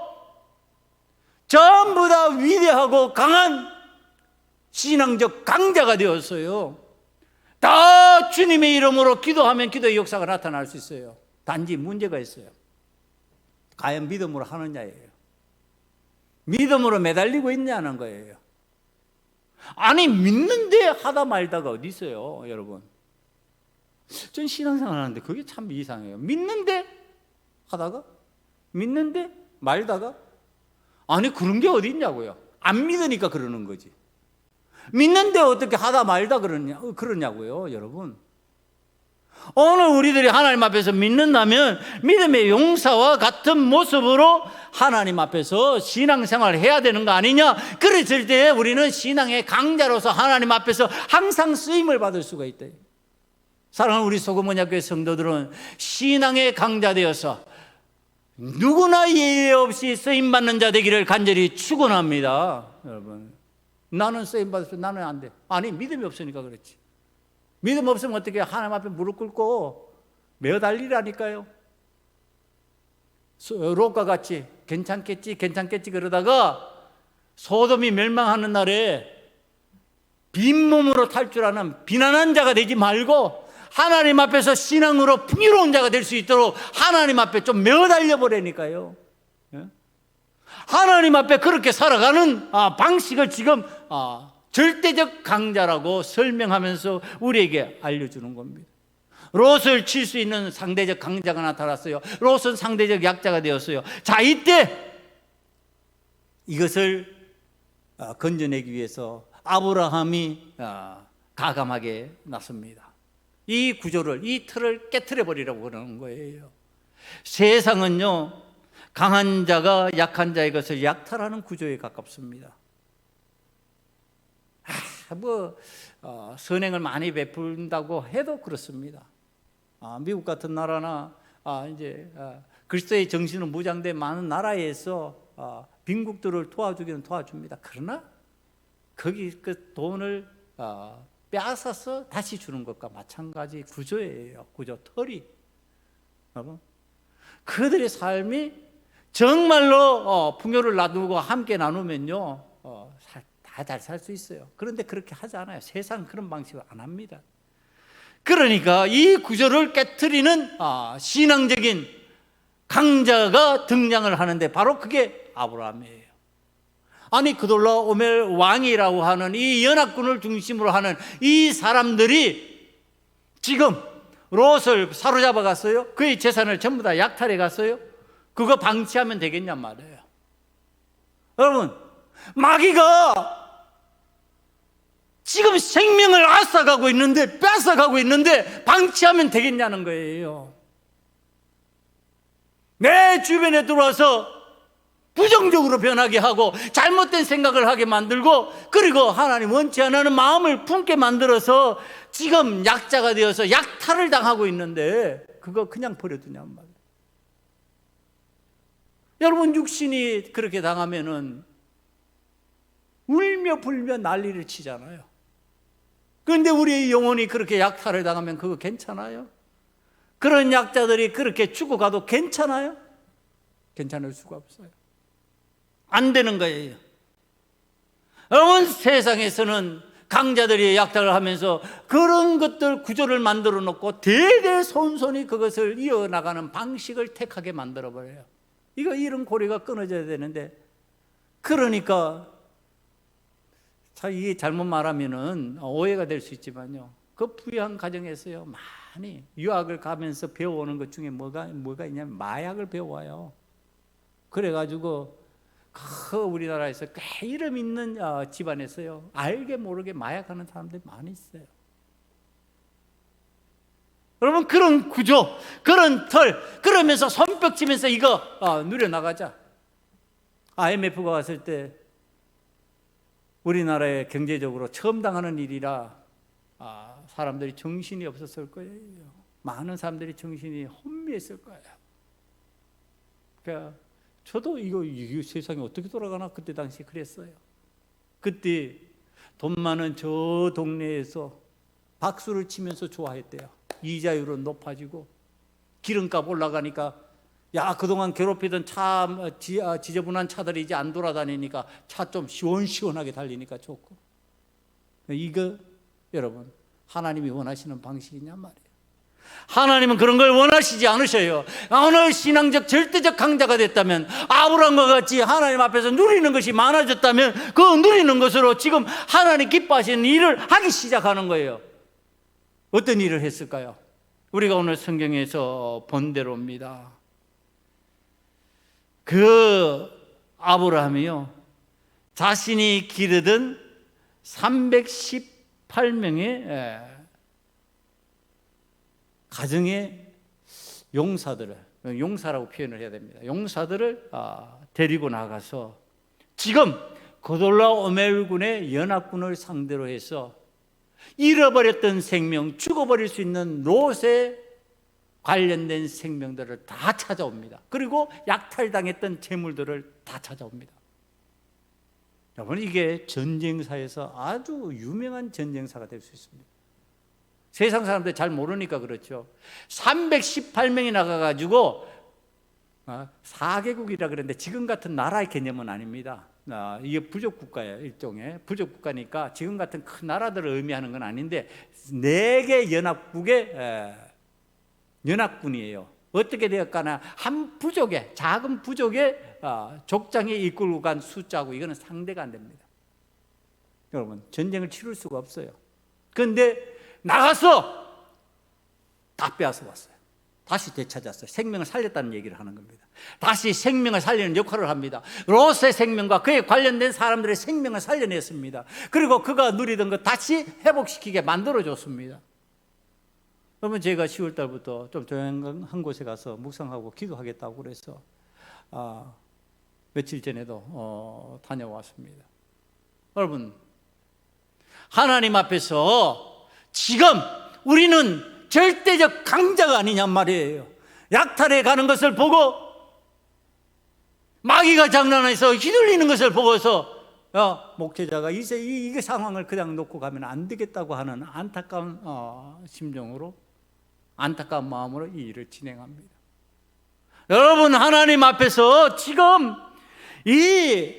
전부 다 위대하고 강한 신앙적 강자가 되었어요. 다 주님의 이름으로 기도하면 기도의 역사가 나타날 수 있어요. 단지 문제가 있어요. 과연 믿음으로 하느냐예요. 믿음으로 매달리고 있냐는 거예요. 아니, 믿는데 하다 말다가 어디 있어요, 여러분? 전 신앙생활 하는데 그게 참 이상해요. 믿는데 하다가, 믿는데 말다가. 아니, 그런 게 어디 있냐고요. 안 믿으니까 그러는 거지. 믿는데 어떻게 하다 말다 그러냐고요, 여러분. 오늘 우리들이 하나님 앞에서 믿는다면 믿음의 용사와 같은 모습으로 하나님 앞에서 신앙생활을 해야 되는 거 아니냐. 그랬을 때 우리는 신앙의 강자로서 하나님 앞에서 항상 쓰임을 받을 수가 있다. 사랑하는 우리 소금언약교회 성도들은 신앙의 강자 되어서 누구나 예외 없이 쓰임받는 자 되기를 간절히 축원합니다. 여러분, 나는 쓰임받았어, 나는 안 돼. 아니, 믿음이 없으니까 그렇지. 믿음 없으면 어떻게 하나님 앞에 무릎 꿇고 매어달리라니까요. 롯과 같이 괜찮겠지 그러다가 소돔이 멸망하는 날에 빈몸으로 탈출하는 비난한 자가 되지 말고 하나님 앞에서 신앙으로 풍요로운 자가 될 수 있도록 하나님 앞에 좀 매어달려 버리니까요. 하나님 앞에 그렇게 살아가는 방식을 지금 절대적 강자라고 설명하면서 우리에게 알려주는 겁니다. 롯을 칠 수 있는 상대적 강자가 나타났어요. 롯은 상대적 약자가 되었어요. 자, 이때 이것을 건져내기 위해서 아브라함이 가감하게 나섭니다. 이 구조를, 이 틀을 깨트려 버리라고 그러는 거예요. 세상은요, 강한 자가 약한 자의 것을 약탈하는 구조에 가깝습니다. 선행을 많이 베푼다고 해도 그렇습니다. 미국 같은 나라나 그리스도의 정신을 무장된 많은 나라에서 빈국들을 도와주기는 도와줍니다. 그러나 거기 그 돈을 빼앗아서 다시 주는 것과 마찬가지 구조예요. 구조 털이. 그들의 삶이 정말로 풍요를 놔두고 함께 나누면요, 다 잘 살 수 있어요. 그런데 그렇게 하지 않아요. 세상은 그런 방식을 안 합니다. 그러니까 이 구조를 깨트리는 신앙적인 강자가 등장을 하는데 바로 그게 아브라함이에요. 아니 그돌라오멜 왕이라고 하는 이 연합군을 중심으로 하는 이 사람들이 지금 롯을 사로잡아 갔어요. 그의 재산을 전부 다 약탈해 갔어요. 그거 방치하면 되겠냔 말이에요. 여러분, 마귀가 지금 생명을 앗아가고 있는데, 뺏어가고 있는데 방치하면 되겠냐는 거예요. 내 주변에 들어와서 부정적으로 변하게 하고 잘못된 생각을 하게 만들고, 그리고 하나님 원치 않는 마음을 품게 만들어서 지금 약자가 되어서 약탈을 당하고 있는데 그거 그냥 버려두냔 말이에요. 여러분, 육신이 그렇게 당하면은 울며 불며 난리를 치잖아요. 그런데 우리의 영혼이 그렇게 약탈을 당하면 그거 괜찮아요? 그런 약자들이 그렇게 죽어가도 괜찮아요? 괜찮을 수가 없어요. 안 되는 거예요. 여러분, 세상에서는 강자들이 약탈을 하면서 그런 것들 구조를 만들어 놓고 대대손손이 그것을 이어나가는 방식을 택하게 만들어 버려요. 이런 고리가 끊어져야 되는데, 그러니까 이게 잘못 말하면은 오해가 될 수 있지만요, 그 부유한 가정에서요 많이 유학을 가면서 배워오는 것 중에 뭐가 있냐면 마약을 배워와요. 그래가지고 우리나라에서 꽤 이름 있는 집안에서요 알게 모르게 마약하는 사람들이 많이 있어요. 여러분, 그런 구조, 그런 털, 그러면서 손뼉치면서 이거 누려나가자. IMF가 왔을 때 우리나라에 경제적으로 처음 당하는 일이라 사람들이 정신이 없었을 거예요. 많은 사람들이 정신이 혼미했을 거예요. 그러니까 저도 이거 세상이 어떻게 돌아가나 그때 당시 그랬어요. 그때 돈 많은 저 동네에서 박수를 치면서 좋아했대요. 이자율은 높아지고 기름값 올라가니까 야, 그동안 괴롭히던 차, 지저분한 차들이 이제 안 돌아다니니까 차 좀 시원시원하게 달리니까 좋고. 이거 여러분, 하나님이 원하시는 방식이냔 말이에요. 하나님은 그런 걸 원하시지 않으셔요. 어느 신앙적 절대적 강자가 됐다면, 아브라함과 같이 하나님 앞에서 누리는 것이 많아졌다면 그 누리는 것으로 지금 하나님 기뻐하시는 일을 하기 시작하는 거예요. 어떤 일을 했을까요? 우리가 오늘 성경에서 본 대로입니다. 그 아브라함이요, 자신이 기르던 318명의 가정의 용사들을, 용사라고 표현을 해야 됩니다. 용사들을 데리고 나가서 지금 그돌라오멜군의 연합군을 상대로 해서 잃어버렸던 생명, 죽어버릴 수 있는 롯에 관련된 생명들을 다 찾아옵니다. 그리고 약탈당했던 재물들을 다 찾아옵니다. 여러분, 이게 전쟁사에서 아주 유명한 전쟁사가 될 수 있습니다. 세상 사람들 잘 모르니까 그렇죠. 318명이 나가가지고 4개국이라 그랬는데 지금 같은 나라의 개념은 아닙니다. 이게 부족국가예요. 일종의 부족국가니까 지금 같은 큰 나라들을 의미하는 건 아닌데 4개 연합국의 연합군이에요. 어떻게 되었거나 한 부족의, 작은 부족의 족장이 이끌고 간 숫자고 이거는 상대가 안 됩니다. 여러분, 전쟁을 치룰 수가 없어요. 그런데 나가서 다 빼앗아 왔어요. 다시 되찾았어요. 생명을 살렸다는 얘기를 하는 겁니다. 다시 생명을 살리는 역할을 합니다. 롯의 생명과 그에 관련된 사람들의 생명을 살려냈습니다. 그리고 그가 누리던 것 다시 회복시키게 만들어줬습니다. 그러면 제가 10월 달부터 좀 조용한 곳에 가서 묵상하고 기도하겠다고 그래서 며칠 전에도 다녀왔습니다. 여러분, 하나님 앞에서 지금 우리는 절대적 강자가 아니냔 말이에요. 약탈해 가는 것을 보고 마귀가 장난해서 휘둘리는 것을 보고서 목회자가 이 상황을 그냥 놓고 가면 안 되겠다고 하는 안타까운 심정으로, 안타까운 마음으로 이 일을 진행합니다. 여러분, 하나님 앞에서 지금 이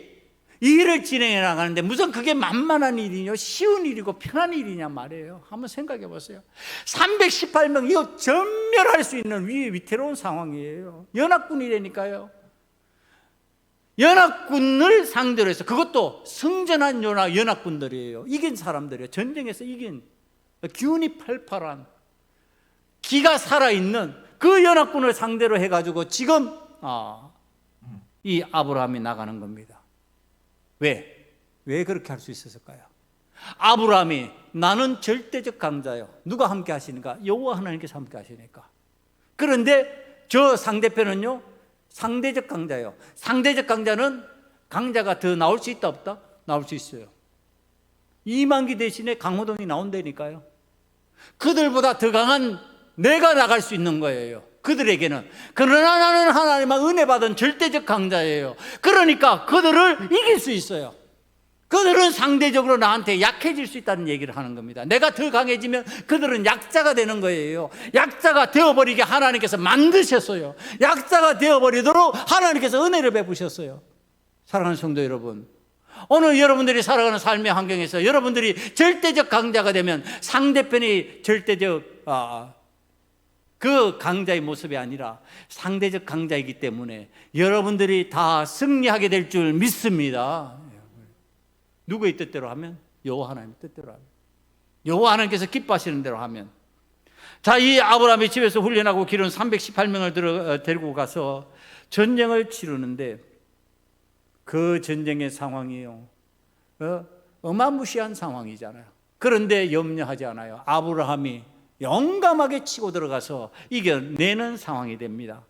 이 일을 진행해 나가는데 무슨 그게 만만한 일이냐, 쉬운 일이고 편한 일이냐 말이에요. 한번 생각해 보세요. 318명, 이거 전멸할 수 있는 위태로운 상황이에요. 연합군이라니까요. 연합군을 상대로 해서, 그것도 성전한 연합군들이에요. 이긴 사람들이에요. 전쟁에서 이긴, 기운이 팔팔한, 기가 살아있는 그 연합군을 상대로 해가지고 지금 이 아브라함이 나가는 겁니다. 왜 그렇게 할 수 있었을까요? 아브라함이 나는 절대적 강자요. 누가 함께 하시니까? 여호와 하나님께서 함께 하시니까. 그런데 저 상대편은요, 상대적 강자예요. 상대적 강자는 강자가 더 나올 수 있다 없다? 나올 수 있어요. 이만기 대신에 강호동이 나온다니까요. 그들보다 더 강한 내가 나갈 수 있는 거예요. 그들에게는. 그러나 나는 하나님의 은혜 받은 절대적 강자예요. 그러니까 그들을 이길 수 있어요. 그들은 상대적으로 나한테 약해질 수 있다는 얘기를 하는 겁니다. 내가 더 강해지면 그들은 약자가 되는 거예요. 약자가 되어버리게 하나님께서 만드셨어요. 약자가 되어버리도록 하나님께서 은혜를 베푸셨어요. 사랑하는 성도 여러분, 오늘 여러분들이 살아가는 삶의 환경에서 여러분들이 절대적 강자가 되면 상대편이 절대적 그 강자의 모습이 아니라 상대적 강자이기 때문에 여러분들이 다 승리하게 될 줄 믿습니다. 누구의 뜻대로 하면? 여호와 하나님의 뜻대로 하면, 여호와 하나님께서 기뻐하시는 대로 하면. 자, 이 아브라함이 집에서 훈련하고 기른 318명을 데리고 가서 전쟁을 치르는데, 그 전쟁의 상황이요, 어마무시한 상황이잖아요. 그런데 염려하지 않아요. 아브라함이 용감하게 치고 들어가서 이겨내는 상황이 됩니다.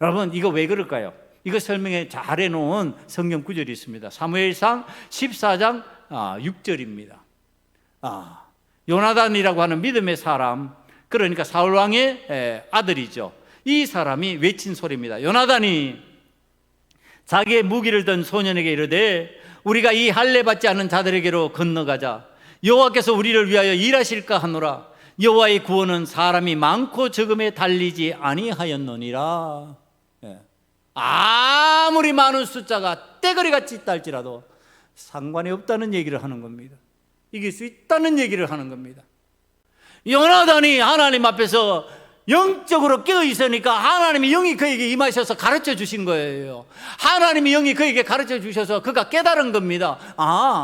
여러분, 이거 왜 그럴까요? 이거 설명에 잘 해놓은 성경 구절이 있습니다. 사무엘상 14장 6절입니다. 요나단이라고 하는 믿음의 사람, 그러니까 사울왕의 아들이죠. 이 사람이 외친 소리입니다. 요나단이 자기의 무기를 든 소년에게 이르되 우리가 이 할례 받지 않은 자들에게로 건너가자. 여호와께서 우리를 위하여 일하실까 하노라. 여호와의 구원은 사람이 많고 적음에 달리지 아니하였느니라. 아무리 많은 숫자가 떼거리같이 있다 할지라도 상관이 없다는 얘기를 하는 겁니다. 이길 수 있다는 얘기를 하는 겁니다. 요나단이 하나님 앞에서 영적으로 깨어 있으니까 하나님의 영이 그에게 임하셔서 가르쳐 주신 거예요. 하나님의 영이 그에게 가르쳐 주셔서 그가 깨달은 겁니다.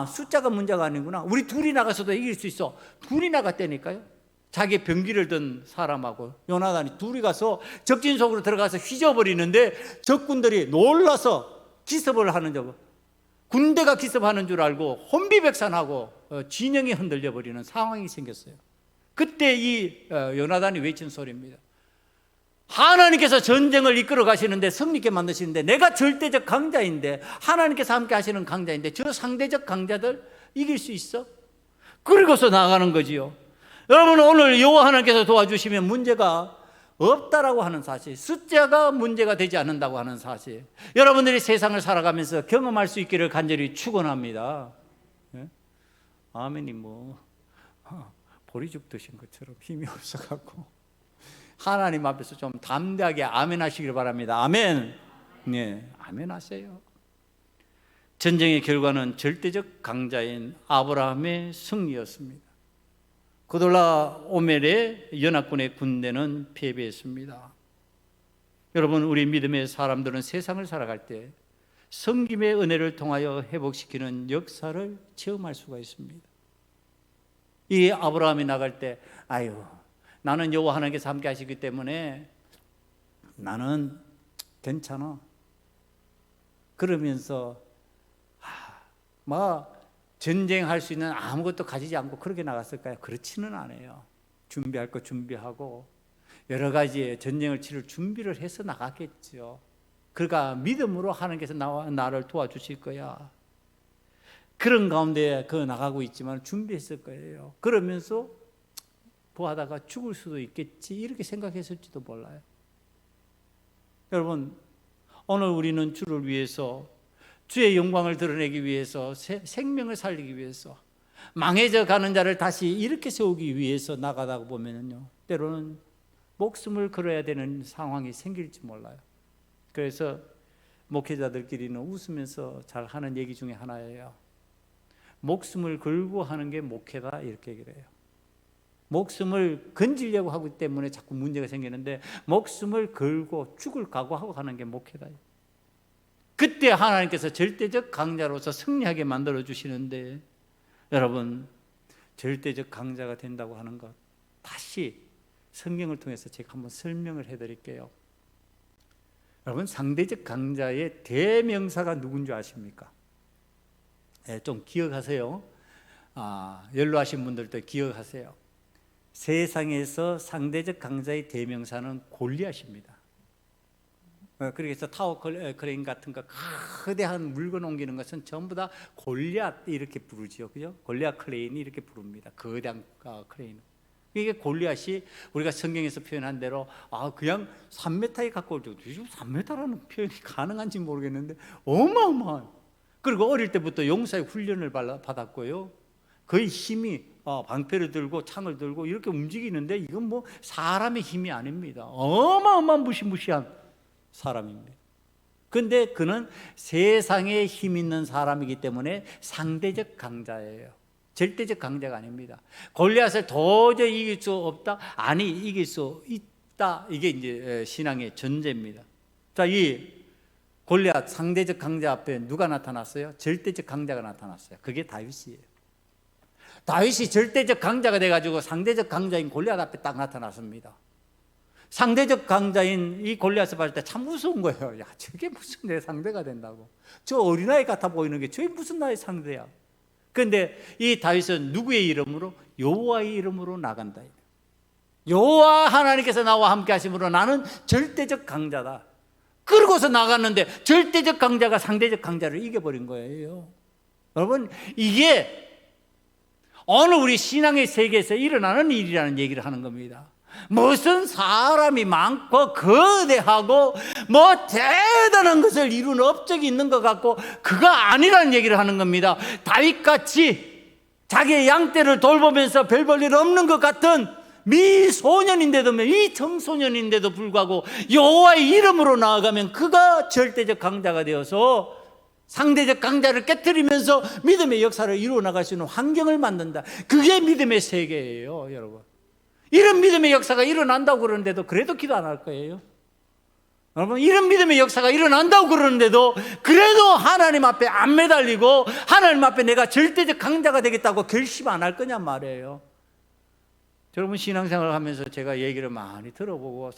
숫자가 문제가 아니구나. 우리 둘이 나가서도 이길 수 있어. 둘이 나갔다니까요. 자기 병기를 든 사람하고 요나단이 둘이 가서 적진 속으로 들어가서 휘저어버리는데 적군들이 놀라서 기습을 하는 줄, 군대가 기습하는 줄 알고 혼비백산하고 진영이 흔들려 버리는 상황이 생겼어요. 그때 이 요나단이 외친 소리입니다. 하나님께서 전쟁을 이끌어 가시는데, 승리케 만드시는데, 내가 절대적 강자인데, 하나님께서 함께 하시는 강자인데 저 상대적 강자들 이길 수 있어? 그리고서 나가는 거지요. 여러분, 오늘 여호와 하나님께서 도와주시면 문제가 없다라고 하는 사실, 숫자가 문제가 되지 않는다고 하는 사실, 여러분들이 세상을 살아가면서 경험할 수 있기를 간절히 축원합니다. 아멘이 보리죽 드신 것처럼 힘이 없어갖고 하나님 앞에서 좀 담대하게 아멘 하시길 바랍니다. 아멘. 네, 아멘 하세요. 전쟁의 결과는 절대적 강자인 아브라함의 승리였습니다. 고돌라오멜의 연합군의 군대는 패배했습니다. 여러분, 우리 믿음의 사람들은 세상을 살아갈 때 성김의 은혜를 통하여 회복시키는 역사를 체험할 수가 있습니다. 이 아브라함이 나갈 때 나는 여호와 하나님께서 함께 하시기 때문에 나는 괜찮아, 그러면서 전쟁할 수 있는 아무것도 가지지 않고 그렇게 나갔을까요? 그렇지는 않아요. 준비할 거 준비하고 여러 가지 전쟁을 치를 준비를 해서 나갔겠죠. 그러니까 믿음으로 하나님께서 나를 도와주실 거야, 그런 가운데 나가고 있지만 준비했을 거예요. 그러면서 보하다가 죽을 수도 있겠지, 이렇게 생각했을지도 몰라요. 여러분, 오늘 우리는 주를 위해서, 주의 영광을 드러내기 위해서, 생명을 살리기 위해서, 망해져 가는 자를 다시 이렇게 세우기 위해서 나가다 보면요, 때로는 목숨을 걸어야 되는 상황이 생길지 몰라요. 그래서 목회자들끼리는 웃으면서 잘 하는 얘기 중에 하나예요. 목숨을 걸고 하는 게 목회다, 이렇게 얘기를 해요. 목숨을 건지려고 하기 때문에 자꾸 문제가 생기는데, 목숨을 걸고 죽을 각오하고 하는 게 목회다. 그때 하나님께서 절대적 강자로서 승리하게 만들어 주시는데, 여러분, 절대적 강자가 된다고 하는 것, 다시 성경을 통해서 제가 한번 설명을 해드릴게요. 여러분, 상대적 강자의 대명사가 누군지 아십니까? 좀 기억하세요. 연로하신 분들도 기억하세요. 세상에서 상대적 강자의 대명사는 골리앗입니다. 그래서 타워 크레인 같은 거, 거대한 물건 옮기는 것은 전부 다 골리앗 이렇게 부르지요, 그죠? 골리앗 크레인이 이렇게 부릅니다. 거대한 크레인. 이게 골리앗이 우리가 성경에서 표현한 대로 그냥 3m에 가까울 정도. 3m라는 표현이 가능한지 모르겠는데 어마어마한. 그리고 어릴 때부터 용사의 훈련을 받았고요. 거의 힘이 방패를 들고 창을 들고 이렇게 움직이는데, 이건 뭐 사람의 힘이 아닙니다. 어마어마한 무시무시한 사람입니다. 그런데 그는 세상에 힘 있는 사람이기 때문에 상대적 강자예요. 절대적 강자가 아닙니다. 골리앗을 도저히 이길 수 없다? 아니, 이길 수 있다. 이게 이제 신앙의 전제입니다. 자, 이 골리앗 상대적 강자 앞에 누가 나타났어요? 절대적 강자가 나타났어요. 그게 다윗이에요. 다윗이 절대적 강자가 돼가지고 상대적 강자인 골리앗 앞에 딱 나타났습니다. 상대적 강자인 이 골리앗을 봤을 때 참 무서운 거예요. 야, 저게 무슨 내 상대가 된다고. 저 어린아이 같아 보이는 게 저게 무슨 나의 상대야. 그런데 이 다윗은 누구의 이름으로? 여호와의 이름으로 나간다. 여호와 하나님께서 나와 함께 하심으로 나는 절대적 강자다. 그러고서 나갔는데 절대적 강자가 상대적 강자를 이겨버린 거예요. 여러분, 이게 오늘 우리 신앙의 세계에서 일어나는 일이라는 얘기를 하는 겁니다. 무슨 사람이 많고 거대하고 뭐 대단한 것을 이룬 업적이 있는 것 같고, 그거 아니라는 얘기를 하는 겁니다. 다윗같이 자기의 양떼를 돌보면서 별 볼 일 없는 것 같은 미소년인데도, 미청소년인데도 불구하고 여호와의 이름으로 나아가면 그가 절대적 강자가 되어서 상대적 강자를 깨트리면서 믿음의 역사를 이루어 나갈 수 있는 환경을 만든다. 그게 믿음의 세계예요, 여러분. 이런 믿음의 역사가 일어난다고 그러는데도 그래도 기도 안 할 거예요. 여러분, 이런 믿음의 역사가 일어난다고 그러는데도 그래도 하나님 앞에 안 매달리고 하나님 앞에 내가 절대적 강자가 되겠다고 결심 안 할 거냔 말이에요. 여러분, 신앙생활을 하면서 제가 얘기를 많이 들어보고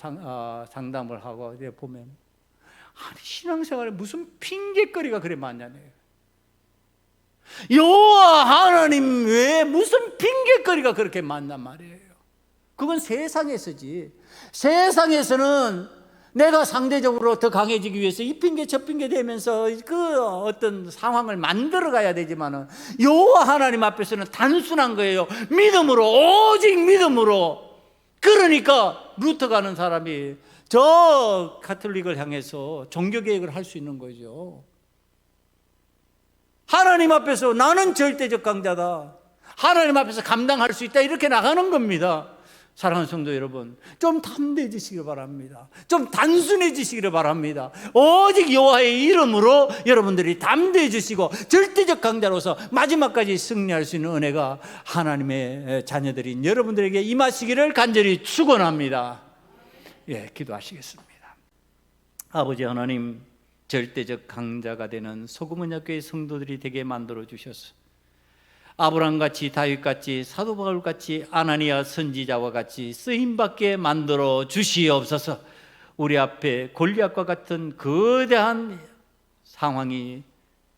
상담을 하고 보면, 아니, 신앙생활에 무슨 핑계거리가 그래 많냐네요. 여호와 하나님 외에 무슨 핑계거리가 그렇게 많단 말이에요. 그건 세상에서지. 세상에서는 내가 상대적으로 더 강해지기 위해서 이 핑계 저 핑계 대면서 그 어떤 상황을 만들어 가야 되지만은, 여호와 하나님 앞에서는 단순한 거예요. 믿음으로, 오직 믿음으로. 그러니까 루터 가는 사람이 저 가톨릭을 향해서 종교개혁을 할 수 있는 거죠. 하나님 앞에서 나는 절대적 강자다, 하나님 앞에서 감당할 수 있다, 이렇게 나가는 겁니다. 사랑하는 성도 여러분, 좀 담대해지시길 바랍니다. 좀 단순해지시기를 바랍니다. 오직 여호와의 이름으로 여러분들이 담대해지시고 절대적 강자로서 마지막까지 승리할 수 있는 은혜가 하나님의 자녀들인 여러분들에게 임하시기를 간절히 축원합니다. 기도하시겠습니다. 아버지 하나님, 절대적 강자가 되는 소금언약교회 성도들이 되게 만들어 주셔서 아브라함같이, 다윗같이, 사도 바울같이, 아나니아 선지자와 같이 쓰임받게 만들어 주시옵소서. 우리 앞에 골리앗과 같은 거대한 상황이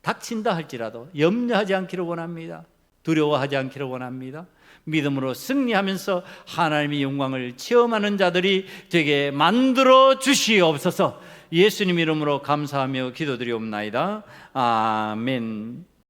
닥친다 할지라도 염려하지 않기를 원합니다. 두려워하지 않기를 원합니다. 믿음으로 승리하면서 하나님의 영광을 체험하는 자들이 되게 만들어 주시옵소서. 예수님 이름으로 감사하며 기도드리옵나이다. 아멘.